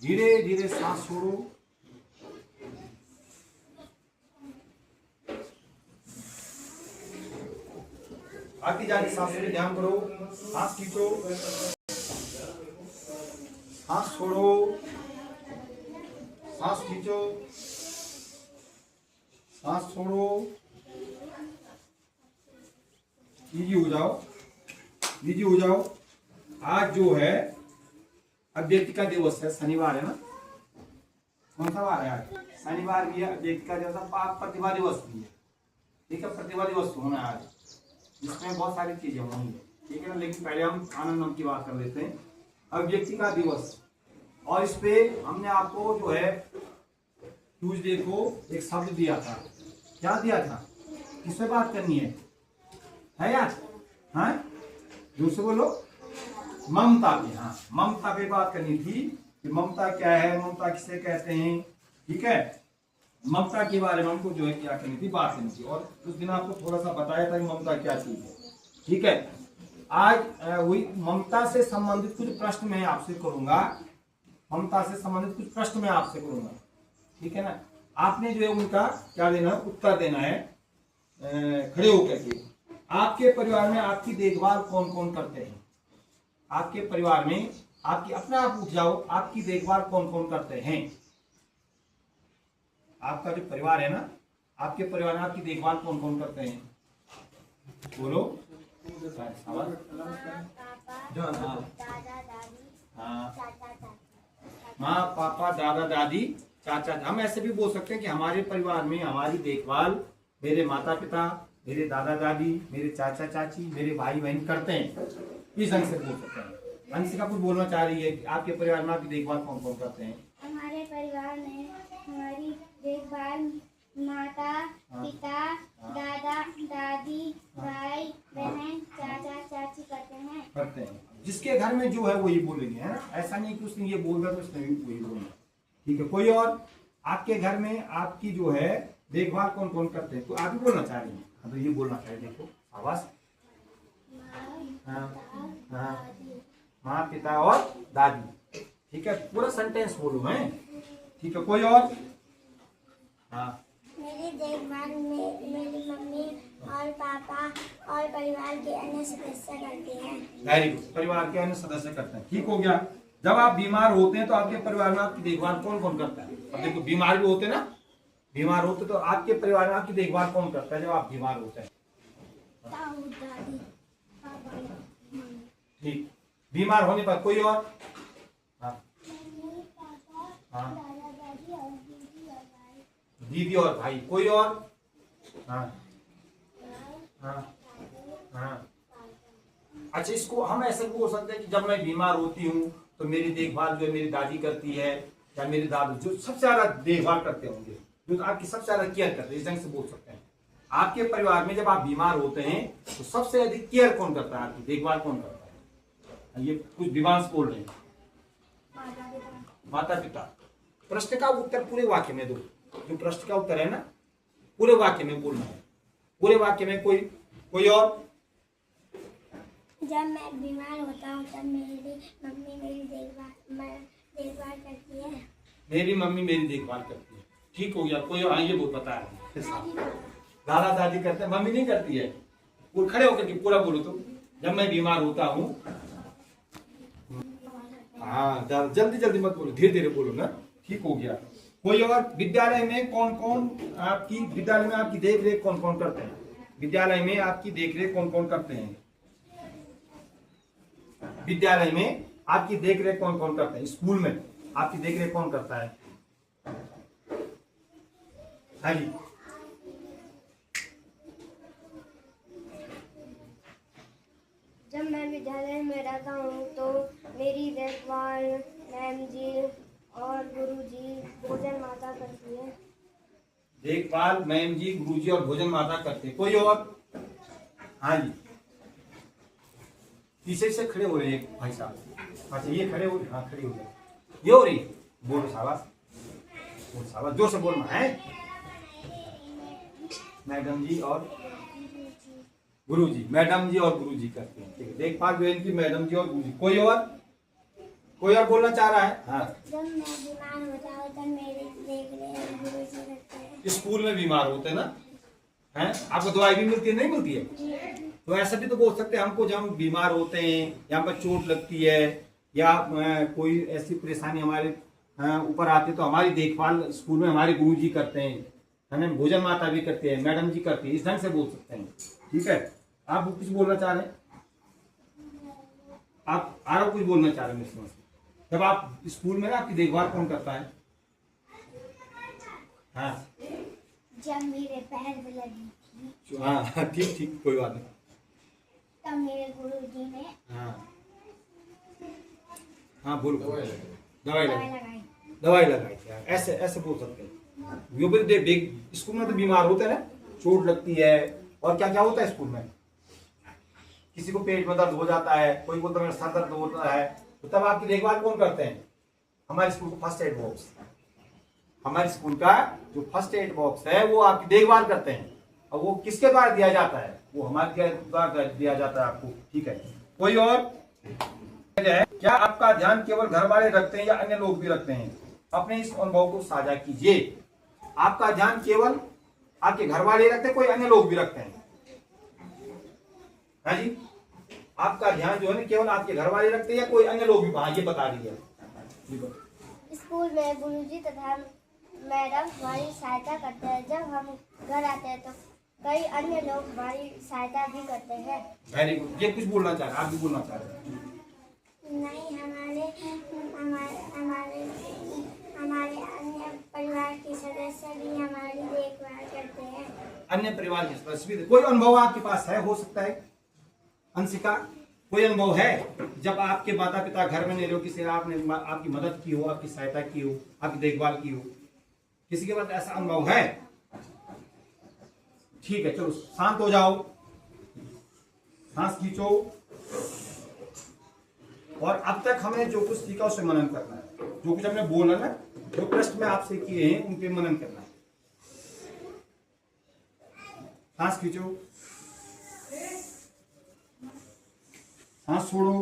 धीरे धीरे सांस छोड़ो। आती जाती सांस पे ध्यान करो। सांस खींचो, सांस छोड़ो, सांस खींचो, सांस छोड़ो। इजी हो जाओ, इजी हो जाओ। आज जो है अभ्यर्थिका दिवस है, शनिवार है ना। कौन सा वार है आज? शनिवार भी है, अभ्यर्थिका दिवस, प्रतिभा दिवस भी है। ठीक है, प्रतिभा दिवस होना है आज, जिसमें बहुत सारी चीजें होंगी। ठीक है ना, लेकिन पहले हम आनंद की बात कर लेते हैं। अभ्यर्थिका दिवस, और इस पे हमने आपको जो है ट्यूसडे को एक शब्द दिया था। क्या दिया था? किससे बात करनी है यार? हाँ, जोर से बोलो। ममता पे। हाँ, ममता पे बात करनी थी कि ममता क्या है, ममता किसे कहते हैं। ठीक है, ममता के बारे में हमको जो है क्या करनी थी, बात करनी थी। और उस दिन आपको थोड़ा सा बताया था कि ममता क्या चीज है। ठीक है, आज वही ममता से संबंधित कुछ प्रश्न मैं आपसे करूंगा। ममता से संबंधित कुछ प्रश्न मैं आपसे करूंगा। ठीक है ना, आपने जो है उनका क्या देना है, उत्तर देना है खड़े होकर के। आपके परिवार में आपकी देखभाल कौन कौन करते हैं? आपके परिवार में आपकी, अपने आप उठ जाओ, आपकी देखभाल कौन कौन करते हैं? आपका जो परिवार है ना, आपके परिवार में आपकी देखभाल कौन कौन करते हैं? बोलो। माँ पापा दादा दादी चाचा। हम ऐसे भी बोल सकते हैं कि हमारे परिवार में हमारी देखभाल मेरे माता पिता, मेरे दादा दादी, मेरे चाचा चाची, मेरे भाई बहन करते हैं। इस ढंग से बोल सकते हैं। अंशिका कुछ बोलना चाह रही है कि आपके परिवार में आपकी देखभाल कौन कौन करते हैं? हमारे परिवार में हमारी देखभाल माता पिता, दादा दादी, भाई बहन, चाचा चाची करते हैं। जिसके घर में जो है वो ये बोलेंगे, है ना। ऐसा नहीं कि उसने ये बोल दिया तो उसने भी वही बोलना। ठीक है, कोई और? आपके घर में आपकी जो है देखभाल कौन कौन करते हैं? तो आप भी बोलना चाह रही हैं, तो ये बोलना चाहिए। देखो आवाज। माँ पिता और दादी। ठीक है, पूरा सेंटेंस बोलो है। ठीक है, कोई और? हाँ, मेरी देखभाल में मेरी मम्मी और पापा और परिवार के अन्य सदस्य करते हैं। वेरी गुड, परिवार के अन्य सदस्य करते हैं। ठीक हो गया। जब आप बीमार होते हैं तो आपके परिवार में आपकी देखभाल कौन कौन करता है? अब देखो, बीमार भी होते हैं ना, बीमार होते तो आपके परिवार में आपकी देखभाल कौन करता है जब आप बीमार होते हैं? ठीक, बीमार होने पर कोई और? हाँ, हाँ, दीदी और भाई। कोई और? हाँ, हाँ, हाँ। अच्छा, इसको हम ऐसे बोल सकते हैं कि जब मैं बीमार होती हूँ तो मेरी देखभाल जो है मेरी दादी करती है, या मेरे दादू, जो सबसे ज्यादा देखभाल करते होंगे, जो आपकी सबसे ज्यादा केयर करते हैं। इस ढंग से बोल सकते हैं। आपके परिवार में जब आप बीमार होते हैं तो सबसे अधिक केयर कौन करता है, आपकी देखभाल कौन करता है? ये कुछ दिवांश बोल रहे हैं। माता पिता। प्रश्न का उत्तर पूरे वाक्य में दो। जो प्रश्न का उत्तर है ना, पूरे वाक्य में बोलना है। पूरे वाक्य में कोई और? जब मैं बीमार होता हूँ तब मेरी मम्मी मेरी देखभाल करती है। मेरी मम्मी मेरी देखभाल करती है। ठीक हो गया। कोई और? ये बहुत बता रहे हैं। दादा दादी करते हैं, मम्मी नहीं करती है। खड़े होकर के पूरा बोलो। तो जब मैं बीमार होता हूँ, हाँ, जल्दी जल्दी मत बोलो, धीरे धीरे बोलो ना। ठीक हो गया। कोई और? विद्यालय में कौन कौन विद्यालय में आपकी देख रेख कौन कौन करते हैं? विद्यालय में आपकी देख रेख कौन कौन करते हैं? विद्यालय में आपकी देख रेख कौन कौन करते हैं? स्कूल में आपकी देख रेख कौन करता है? हाँ जी, जब मैं विद्यालय में रहता हूँ तो मेरी देखभाल मैम जी और गुरुजी भोजन माता करती है। देखभाल मैम जी, गुरुजी और भोजन माता करते हैं। कोई और? हाँ जी, पीछे से खड़े हो रहे हैं भाई साहब। अच्छा, ये खड़े हो, हाँ खड़े हो गए। ये हो रही, बोलो शाबाश, बोलो शाबाश, जोर से बोलना है। मैडम जी और गुरुजी, मैडम जी और गुरुजी करते हैं। ठीक है, देखभाल जो है इनकी मैडम जी और गुरुजी। कोई और बोलना चाह रहा है? हाँ। जब मैं बीमार होता हूँ तब मेरी देखरेख गुरुजी करते हैं। स्कूल में बीमार होते हैं ना, हैं? आपको दवाई भी मिलती है, नहीं मिलती है? तो ऐसा भी तो बोल सकते हैं हमको, जब हम बीमार होते हैं या पर चोट लगती है या कोई ऐसी परेशानी हमारे ऊपर आती है, तो हमारी देखभाल स्कूल में हमारे गुरुजी करते हैं, है ना? भोजन माता भी करती है, मैडम जी करती है, इस ढंग से बोल सकते हैं। ठीक है, आप कुछ बोलना चाह रहे हैं? आप आरो कुछ बोलना चाह रहे हैं मेरे समझ से? जब आप स्कूल में ना, आपकी देखभाल कौन करता है? हाँ, जब मेरे पैर में लगी थी हाँ, ठीक, कोई बात नहीं। तब मेरे गुरुजी ने हाँ बोलो। दवाई लगाई। लगाई, ऐसे बोल सकते हैं। वो भी स्कूल में तो बीमार होते हैं ना, चोट लगती है, और क्या क्या होता है स्कूल में? किसी को पेट में दर्द हो जाता है, कोई बोलता है मेरा सर दर्द होता है, तो तब आपकी देखभाल कौन करते हैं? हमारे स्कूल का फर्स्ट एड बॉक्स, हमारे स्कूल का जो फर्स्ट एड बॉक्स है वो आपकी देखभाल करते हैं। और वो किसके द्वारा दिया जाता है? वो हमारे द्वारा दिया जाता है आपको। ठीक है, कोई और? क्या आपका ध्यान केवल घर वाले रखते हैं या अन्य लोग भी रखते हैं? अपने इस अनुभव को साझा कीजिए। आपका ध्यान केवल आपके घर वाले रखते हैं, कोई अन्य लोग भी रखते हैं? हाँ जी, आपका ध्यान जो है ना केवल आपके घर वाले रखते हैं या कोई अन्य लोग भी? हाँ, ये बता दीजिए। स्कूल में गुरुजी तथा मैडम हमारी सहायता करते हैं। जब हम घर आते हैं तो कई अन्य लोग हमारी सहायता भी करते हैं। Very good. ये कुछ बोलना चाह रहे हैं? आप भी बोलना चाह रहे हैं? नहीं, हमारे अन्य परिवार के सदस्य भी हमारी देखभाल करते हैं। अन्य परिवार के सदस्य भी। कोई अनुभव आपके पास है, हो सकता है अंशिका, कोई अनुभव है जब आपके माता पिता घर में नहीं रहे हो, किसी आपने आपकी मदद की हो, आपकी सहायता की हो, आपकी देखभाल की हो, किसी के पास ऐसा अनुभव है? ठीक है, चलो शांत हो जाओ, सांस खींचो, और अब तक हमने जो कुछ सीखा उससे मनन करना है। जो कुछ हमने बोला ना, जो प्रश्न में आपसे किए हैं उन पे मनन करना है। सांस खींचो, सांस छोड़ो।